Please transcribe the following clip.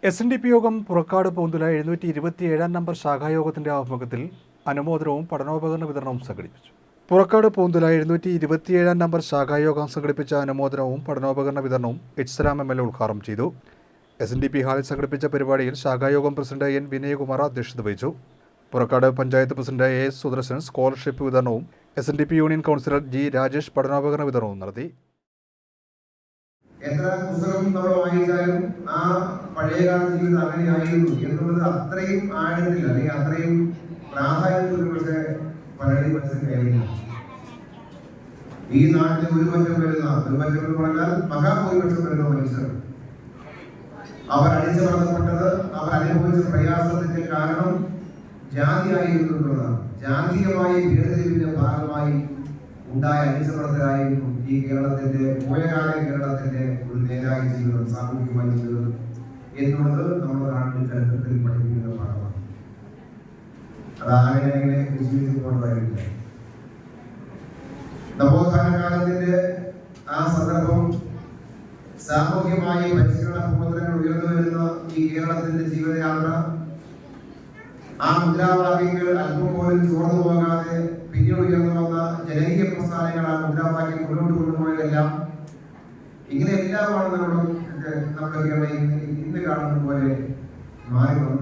SNDP യോഗം Purakkad പൂന്തുല 727 number ശാഖായോഗത്തിന്റെ ആഭിമുഖ്യത്തിൽ അനുമോദനവും പഠനോപകരണ വിതരണവും സംഘടിപ്പിച്ചു. പുറക്കാട് പൂന്തുല 727 നമ്പർ ശാഖായോഗം സംഘടിപ്പിച്ച അനുമോദനവും പഠനോപകരണ വിതരണവും എച്ച് ML ഉദ്ഘാടനം ചെയ്തു. SNDP ഹാളിൽ സംഘടിപ്പിച്ച പരിപാടിയിൽ ശാഖായോഗം പ്രസിഡന്റ് N വിനയകുമാർ അധ്യക്ഷത വഹിച്ചു. Purakkad panchayat president AS Sudarshan scholarship വിതരണവും SNDP union councillor G Rajesh പഠനോപകരണ വിതരണവും നടത്തി. എത്ര പുസ്തകം നമ്മൾ വായിച്ചാലും ആ പഴയകാല ജീവിതം അങ്ങനെയായിരുന്നു എന്നുള്ളത് അത്രയും ആഴത്തിൽ അല്ലെങ്കിൽ അത്രയും പ്രാധാന്യത്തിൽ പക്ഷേ പലരുടെയും മനസ്സിൽ കയറില്ല. ഈ നാട്ടിൽ ഒരുപറ്റം എന്ന് പറഞ്ഞാൽ മഹാഭൂരിപക്ഷം വരുന്ന മനുഷ്യർ അവർ അടിച്ചമർത്തപ്പെട്ടത്, അവർ അനുഭവിച്ച പ്രയാസത്തിന്റെ കാരണം ജാതിയായിരുന്നു എന്നുള്ളതാണ്. ജാതീയമായി വേർതിരിവിന്റെ ഭാഗമായി ഉണ്ടായ അടിച്ചമർത്തലായിരുന്നു ഈ കേരളത്തിന്റെ പോയകാല കേരളത്തിന്റെ ഒരു നേരായ ജീവിതം, സാമൂഹികമായ ജീവിതം എന്നുള്ളത് നമ്മുടെ നാട്ടിൽ ചരിത്രത്തിൽ പഠിപ്പിക്കുന്ന പാഠമാണ്. അതാകെ അങ്ങനെ വിശ്വസിച്ചു പോകേണ്ടതായിട്ടില്ല. നവോത്ഥാന കാലത്തിന്റെ ആ സന്ദർഭം സാമൂഹ്യമായി പരിഷ്കരണ പ്രവർത്തനങ്ങൾ ഉയർന്നു വരുന്ന ഈ കേരളത്തിന്റെ ജീവിതയാത്ര ആ മുദ്രാവാക്യങ്ങൾ അല്പം പോലും ചോർന്നു പോകാതെ പിന്നീട് ഉയർന്നു വന്ന ജനകീയ പ്രസ്ഥാനങ്ങൾ ആ മുദ്രാവാക്യം മുന്നോട്ട് കൊണ്ടുപോയതെല്ലാം ഇങ്ങനെ എല്ലാമാണ് നമ്മുടെ കേരളം ഇന്ന് കാണുന്ന പോലെ മാറി വന്നത്.